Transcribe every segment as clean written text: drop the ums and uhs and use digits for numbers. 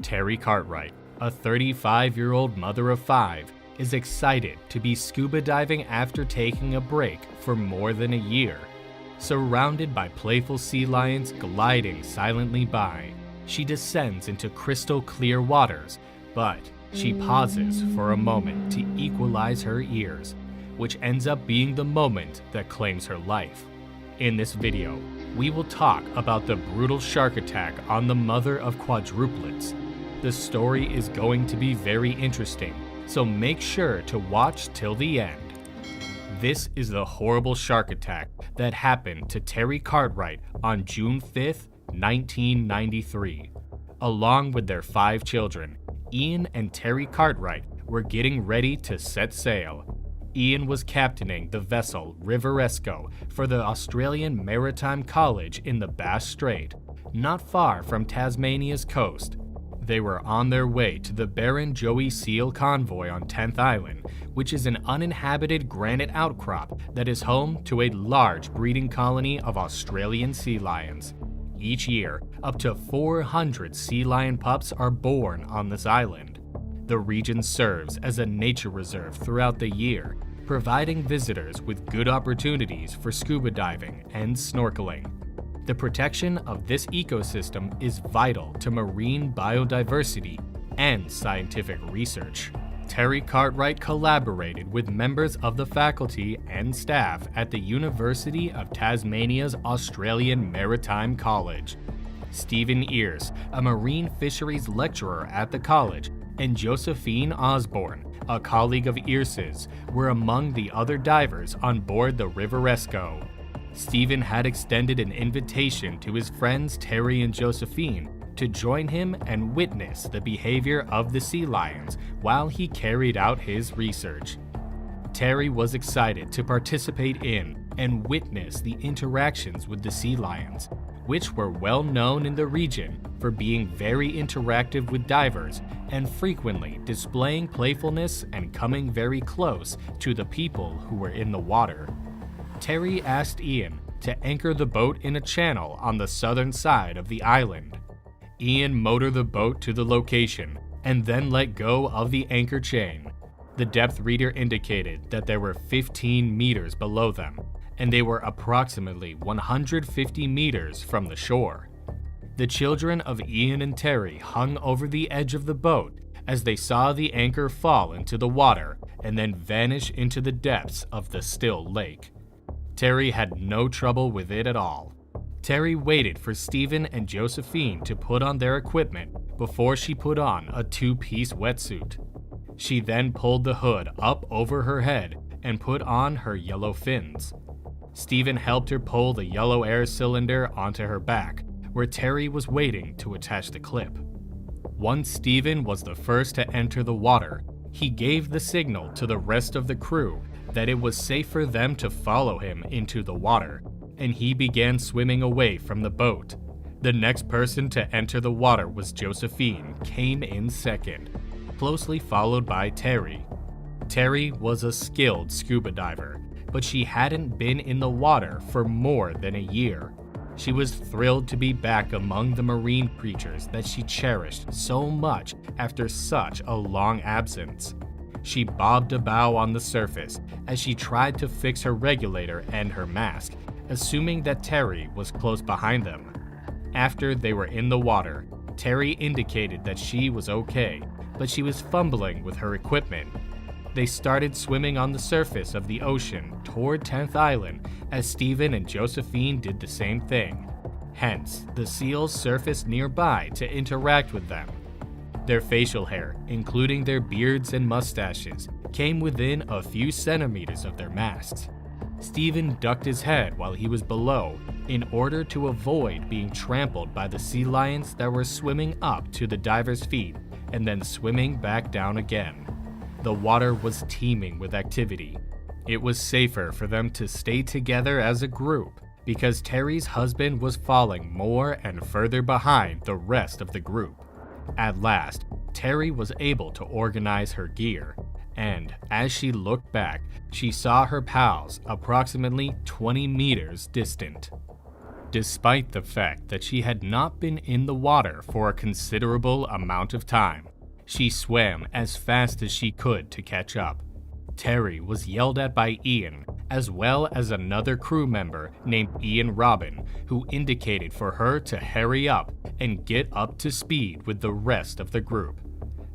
Terry Cartwright, a 35-year-old mother of 5, is excited to be scuba diving after taking a break for more than a year. Surrounded by playful sea lions gliding silently by, she descends into crystal clear waters, but she pauses for a moment to equalize her ears, which ends up being the moment that claims her life. In this video, we will talk about the brutal shark attack on the mother of quadruplets. The story is going to be very interesting, so make sure to watch till the end. This is the horrible shark attack that happened to Terry Cartwright on June 5th, 1993. Along with their 5 children, Ian and Terry Cartwright were getting ready to set sail. Ian was captaining the vessel River Esco for the Australian Maritime College in the Bass Strait, not far from Tasmania's coast. They were on their way to the Baron Joey Seal Convoy on 10th Island, which is an uninhabited granite outcrop that is home to a large breeding colony of Australian sea lions. Each year, up to 400 sea lion pups are born on this island. The region serves as a nature reserve throughout the year, providing visitors with good opportunities for scuba diving and snorkeling. The protection of this ecosystem is vital to marine biodiversity and scientific research. Terry Cartwright collaborated with members of the faculty and staff at the University of Tasmania's Australian Maritime College. Stephen Ears, a marine fisheries lecturer at the college, and Josephine Osborne, a colleague of Ears's, were among the other divers on board the River Esco. Stephen had extended an invitation to his friends Terry and Josephine to join him and witness the behavior of the sea lions while he carried out his research. Terry was excited to participate in and witness the interactions with the sea lions, which were well known in the region for being very interactive with divers and frequently displaying playfulness and coming very close to the people who were in the water. Terry asked Ian to anchor the boat in a channel on the southern side of the island. Ian motored the boat to the location and then let go of the anchor chain. The depth reader indicated that there were 15 meters below them, and they were approximately 150 meters from the shore. The children of Ian and Terry hung over the edge of the boat as they saw the anchor fall into the water and then vanish into the depths of the still lake. Terry had no trouble with it at all. Terry waited for Stephen and Josephine to put on their equipment before she put on a 2-piece wetsuit. She then pulled the hood up over her head and put on her yellow fins. Stephen helped her pull the yellow air cylinder onto her back, where Terry was waiting to attach the clip. Once Stephen was the first to enter the water, he gave the signal to the rest of the crew that it was safe for them to follow him into the water, and he began swimming away from the boat. The next person to enter the water was Josephine, came in second, closely followed by Terry. Terry was a skilled scuba diver, but she hadn't been in the water for more than a year. She was thrilled to be back among the marine creatures that she cherished so much after such a long absence. She bobbed a bow on the surface as she tried to fix her regulator and her mask, assuming that Terry was close behind them. After they were in the water, Terry indicated that she was okay, but she was fumbling with her equipment. They started swimming on the surface of the ocean toward 10th Island as Stephen and Josephine did the same thing. Hence, the seals surfaced nearby to interact with them. Their facial hair, including their beards and mustaches, came within a few centimeters of their masks. Stephen ducked his head while he was below in order to avoid being trampled by the sea lions that were swimming up to the divers' feet and then swimming back down again. The water was teeming with activity. It was safer for them to stay together as a group because Terry's husband was falling more and further behind the rest of the group. At last, Terry was able to organize her gear, and as she looked back, she saw her pals approximately 20 meters distant. Despite the fact that she had not been in the water for a considerable amount of time, she swam as fast as she could to catch up. Terry was yelled at by Ian, as well as another crew member named Ian Robin, who indicated for her to hurry up and get up to speed with the rest of the group.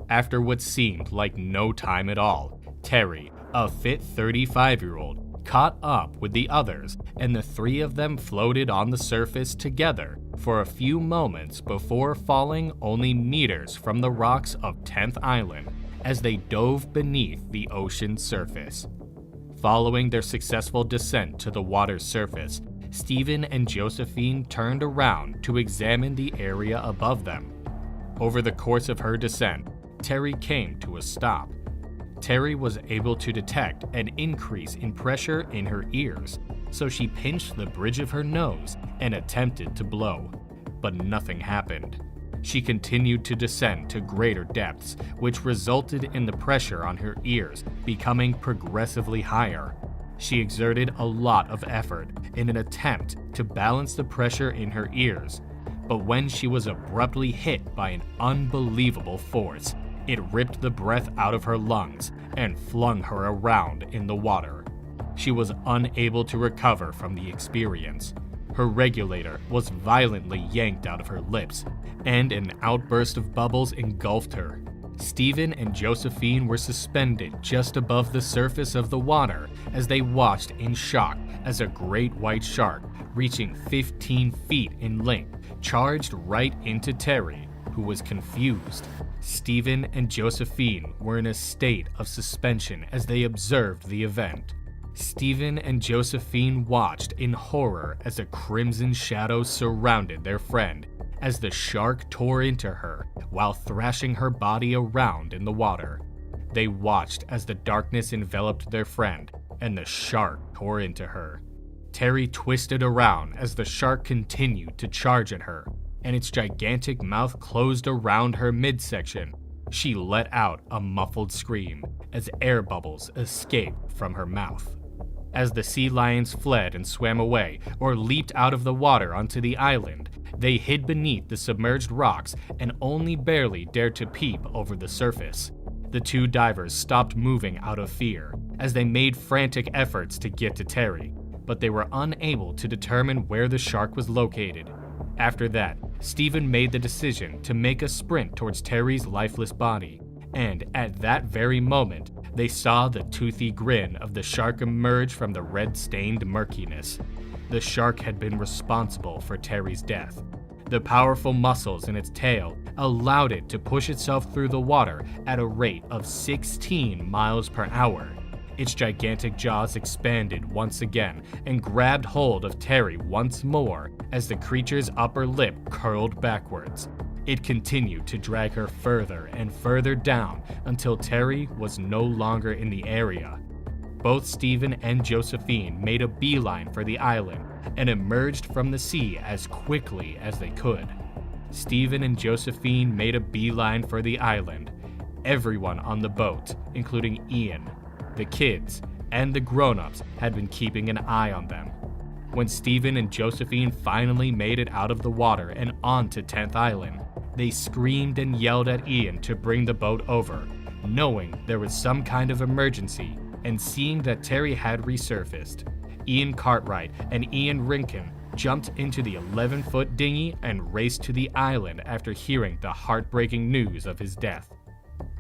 After what seemed like no time at all, Terry, a fit 35-year-old, caught up with the others, and the three of them floated on the surface together for a few moments before falling only meters from the rocks of 10th Island as they dove beneath the ocean's surface. Following their successful descent to the water's surface, Stephen and Josephine turned around to examine the area above them. Over the course of her descent, Terry came to a stop. Terry was able to detect an increase in pressure in her ears, so she pinched the bridge of her nose and attempted to blow, but nothing happened. She continued to descend to greater depths, which resulted in the pressure on her ears becoming progressively higher. She exerted a lot of effort in an attempt to balance the pressure in her ears, but when she was abruptly hit by an unbelievable force, it ripped the breath out of her lungs and flung her around in the water. She was unable to recover from the experience. Her regulator was violently yanked out of her lips, and an outburst of bubbles engulfed her. Stephen and Josephine were suspended just above the surface of the water as they watched in shock as a great white shark, reaching 15 feet in length, charged right into Terry, who was confused. Stephen and Josephine were in a state of suspension as they observed the event. Stephen and Josephine watched in horror as a crimson shadow surrounded their friend as the shark tore into her while thrashing her body around in the water. They watched as the darkness enveloped their friend and the shark tore into her. Terry twisted around as the shark continued to charge at her, and its gigantic mouth closed around her midsection. She let out a muffled scream as air bubbles escaped from her mouth. As the sea lions fled and swam away or leaped out of the water onto the island, they hid beneath the submerged rocks and only barely dared to peep over the surface. The two divers stopped moving out of fear as they made frantic efforts to get to Terry, but they were unable to determine where the shark was located. After that, Stephen made the decision to make a sprint towards Terry's lifeless body, and at that very moment, they saw the toothy grin of the shark emerge from the red-stained murkiness. The shark had been responsible for Terry's death. The powerful muscles in its tail allowed it to push itself through the water at a rate of 16 miles per hour. Its gigantic jaws expanded once again and grabbed hold of Terry once more as the creature's upper lip curled backwards. It continued to drag her further and further down until Terry was no longer in the area. Both Stephen and Josephine made a beeline for the island and emerged from the sea as quickly as they could. Stephen and Josephine made a beeline for the island. Everyone on the boat, including Ian, the kids, and the grown-ups had been keeping an eye on them. When Stephen and Josephine finally made it out of the water and onto 10th Island, they screamed and yelled at Ian to bring the boat over, knowing there was some kind of emergency, and seeing that Terry had resurfaced. Ian Cartwright and Ian Rinkin jumped into the 11-foot dinghy and raced to the island after hearing the heartbreaking news of his death.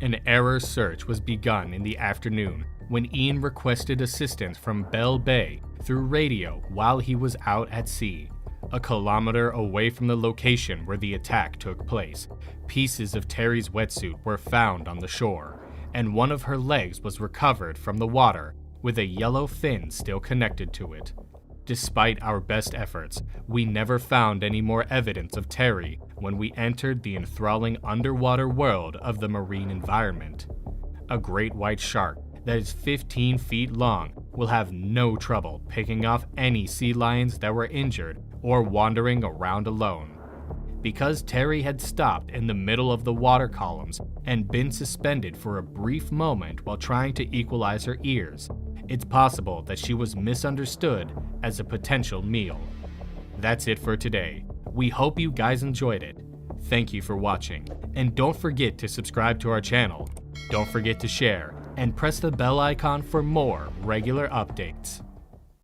An error search was begun in the afternoon when Ian requested assistance from Bell Bay through radio while he was out at sea. A kilometer away from the location where the attack took place, pieces of Terry's wetsuit were found on the shore, and one of her legs was recovered from the water with a yellow fin still connected to it. Despite our best efforts, we never found any more evidence of Terry when we entered the enthralling underwater world of the marine environment. A great white shark that is 15 feet long will have no trouble picking off any sea lions that were injured or wandering around alone. Because Terry had stopped in the middle of the water columns and been suspended for a brief moment while trying to equalize her ears, it's possible that she was misunderstood as a potential meal. That's it for today. We hope you guys enjoyed it. Thank you for watching, and don't forget to subscribe to our channel. Don't forget to share, and press the bell icon for more regular updates.